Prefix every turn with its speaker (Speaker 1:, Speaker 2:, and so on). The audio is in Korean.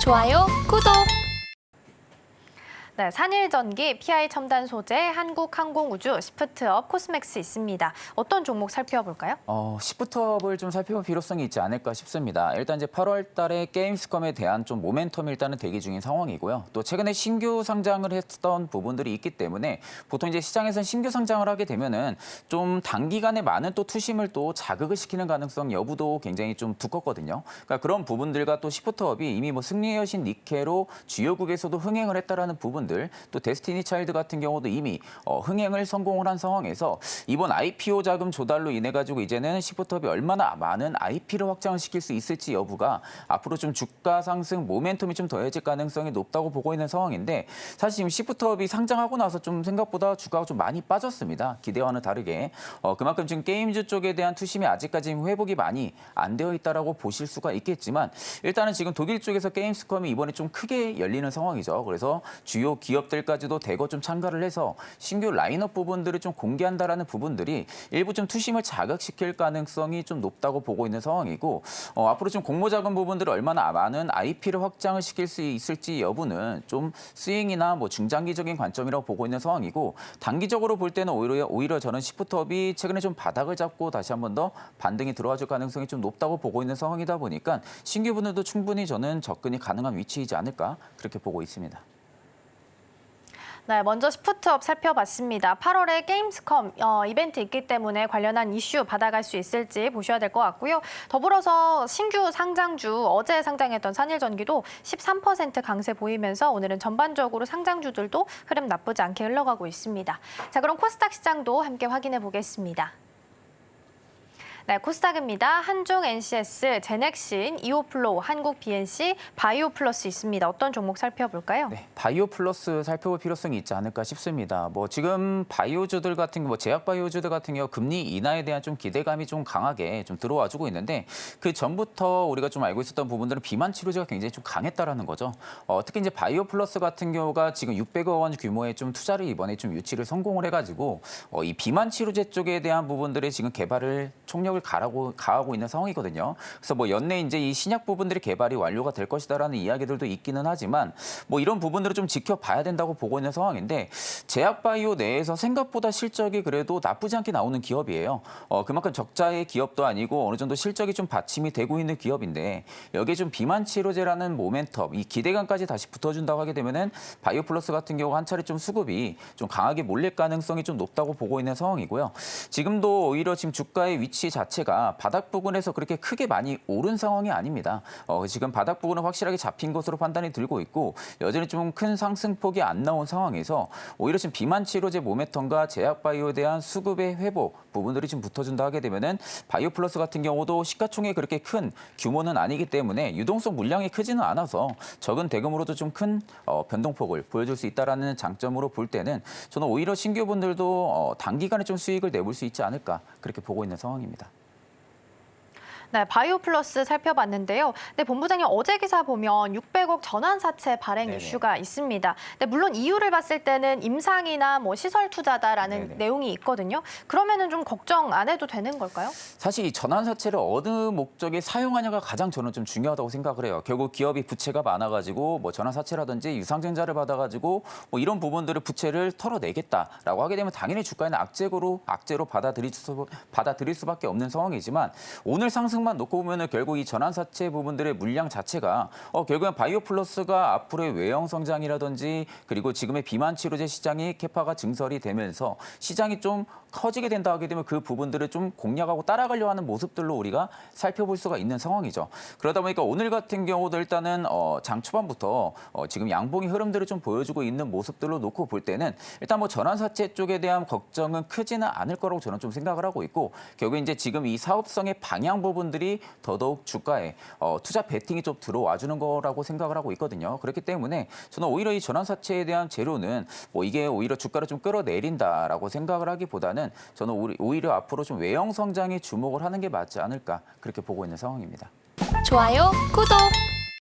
Speaker 1: 좋아요, 구독! 네, 산일전기, PI 첨단 소재, 한국항공우주, 시프트업, 코스맥스 있습니다. 어떤 종목 살펴볼까요?
Speaker 2: 시프트업을 좀 살펴볼 필요성이 있지 않을까 싶습니다. 일단 이제 8월 달에 게임스컴에 대한 좀 모멘텀이 일단은 대기 중인 상황이고요. 또 최근에 신규 상장을 했던 부분들이 있기 때문에 보통 이제 시장에서는 신규 상장을 하게 되면은 좀 단기간에 많은 또 투심을 또 자극을 시키는 가능성 여부도 굉장히 좀 두껍거든요. 그러니까 그런 부분들과 또 시프트업이 이미 뭐 승리의 여신 니케로 주요국에서도 흥행을 했다라는 부분 또 데스티니 차일드 같은 경우도 이미 흥행을 성공을 한 상황에서 이번 IPO 자금 조달로 인해 가지고 이제는 시프트업이 얼마나 많은 IP를 확장을 시킬 수 있을지 여부가 앞으로 좀 주가 상승 모멘텀이 좀 더해질 가능성이 높다고 보고 있는 상황인데 사실 지금 시프트업이 상장하고 나서 좀 생각보다 주가가 좀 많이 빠졌습니다. 기대와는 다르게 그만큼 지금 게임즈 쪽에 대한 투심이 아직까지 회복이 많이 안 되어 있다라고 보실 수가 있겠지만 일단은 지금 독일 쪽에서 게임스컴이 이번에 좀 크게 열리는 상황이죠. 그래서 주요 기업들까지도 대거 좀 참가를 해서 신규 라인업 부분들을 좀 공개한다라는 부분들이 일부 좀 투심을 자극시킬 가능성이 좀 높다고 보고 있는 상황이고 앞으로 좀 공모자금 부분들을 얼마나 많은 IP를 확장을 시킬 수 있을지 여부는 좀 스윙이나 뭐 중장기적인 관점이라고 보고 있는 상황이고 단기적으로 볼 때는 오히려 저는 시프트업이 최근에 좀 바닥을 잡고 다시 한 번 더 반등이 들어와 줄 가능성이 좀 높다고 보고 있는 상황이다 보니까 신규 분들도 충분히 저는 접근이 가능한 위치이지 않을까 그렇게 보고 있습니다.
Speaker 1: 네, 먼저 시프트업 살펴봤습니다. 8월에 게임스컴 이벤트 있기 때문에 관련한 이슈 받아갈 수 있을지 보셔야 될 것 같고요. 더불어서 신규 상장주, 어제 상장했던 산일전기도 13% 강세 보이면서 오늘은 전반적으로 상장주들도 흐름 나쁘지 않게 흘러가고 있습니다. 자, 그럼 코스닥 시장도 함께 확인해 보겠습니다. 네, 코스닥입니다. 한중 NCS, 제넥신, 이오플로우, 한국 BNC, 바이오플러스 있습니다. 어떤 종목 살펴볼까요?
Speaker 2: 네, 바이오플러스 살펴볼 필요성이 있지 않을까 싶습니다. 뭐 지금 바이오주들 같은 뭐 제약 바이오주들 같은 경우 금리 인하에 대한 좀 기대감이 좀 강하게 좀 들어와주고 있는데 그 전부터 우리가 좀 알고 있었던 부분들은 비만 치료제가 굉장히 좀 강했다라는 거죠. 특히 이제 바이오플러스 같은 경우가 지금 600억 원 규모의 좀 투자를 이번에 좀 유치를 성공을 해가지고 이 비만 치료제 쪽에 대한 부분들의 지금 개발을 총력을 가하고 있는 상황이거든요. 그래서 뭐 연내 이제 이 신약 부분들이 개발이 완료가 될 것이다라는 이야기들도 있기는 하지만 뭐 이런 부분들을 좀 지켜봐야 된다고 보고 있는 상황인데 제약바이오 내에서 생각보다 실적이 그래도 나쁘지 않게 나오는 기업이에요. 그만큼 적자의 기업도 아니고 어느 정도 실적이 좀 받침이 되고 있는 기업인데 여기에 좀 비만 치료제라는 모멘텀, 이 기대감까지 다시 붙어준다고 하게 되면은 바이오플러스 같은 경우 한 차례 좀 수급이 좀 강하게 몰릴 가능성이 좀 높다고 보고 있는 상황이고요. 지금도 오히려 지금 주가의 위치 자체가 바닥 부근에서 그렇게 크게 많이 오른 상황이 아닙니다. 지금 바닥 부근은 확실하게 잡힌 것으로 판단이 들고 있고 여전히 좀 큰 상승폭이 안 나온 상황에서 오히려 지금 비만 치료제 모멘텀과 제약바이오에 대한 수급의 회복 부분들이 좀 붙어준다 하게 되면은 바이오플러스 같은 경우도 시가총액이 그렇게 큰 규모는 아니기 때문에 유동성 물량이 크지는 않아서 적은 대금으로도 좀 큰 변동폭을 보여줄 수 있다라는 장점으로 볼 때는 저는 오히려 신규분들도 단기간에 좀 수익을 내볼 수 있지 않을까 그렇게 보고 있는 상황입니다.
Speaker 1: 네, 바이오플러스 살펴봤는데요. 네, 본부장님 어제 기사 보면 600억 전환 사채 발행
Speaker 2: 네네.
Speaker 1: 이슈가 있습니다. 네, 물론 이유를 봤을 때는 임상이나 뭐 시설 투자다라는
Speaker 2: 네네.
Speaker 1: 내용이 있거든요. 그러면은 좀 걱정 안 해도 되는 걸까요?
Speaker 2: 사실 이 전환사채를 어느 목적에 사용하냐가 가장 저는 좀 중요하다고 생각을 해요. 결국 기업이 부채가 많아가지고 뭐 전환사채라든지 유상증자를 받아가지고 뭐 이런 부분들을 부채를 털어내겠다라고 하게 되면 당연히 주가에는 악재로 받아들일 수밖에 없는 상황이지만 오늘 상승만 놓고 보면은 결국 이 전환사채 부분들의 물량 자체가 결국엔 바이오플러스가 앞으로의 외형 성장이라든지 그리고 지금의 비만 치료제 시장이 캐파가 증설이 되면서 시장이 좀 커지게 된다 하게 되면 그 부분들을 좀 공략하고 따라가려 하는 모습들로 우리가 살펴볼 수가 있는 상황이죠. 그러다 보니까 오늘 같은 경우도 일단은 장 초반부터 지금 양봉의 흐름들을 좀 보여주고 있는 모습들로 놓고 볼 때는 일단 뭐 전환사채 쪽에 대한 걱정은 크지는 않을 거라고 저는 좀 생각을 하고 있고 결국 이제 지금 이 사업성의 방향 부분들이 더더욱 주가에 투자 베팅이 좀 들어와 주는 거라고 생각을 하고 있거든요. 그렇기 때문에 저는 오히려 이 전환사채에 대한 재료는 뭐 이게 오히려 주가를 좀 끌어내린다라고 생각을 하기보다는 저는 오히려 앞으로 좀 외형 성장에 주목을 하는 게 맞지 않을까 그렇게 보고 있는 상황입니다.
Speaker 1: 좋아요, 구독!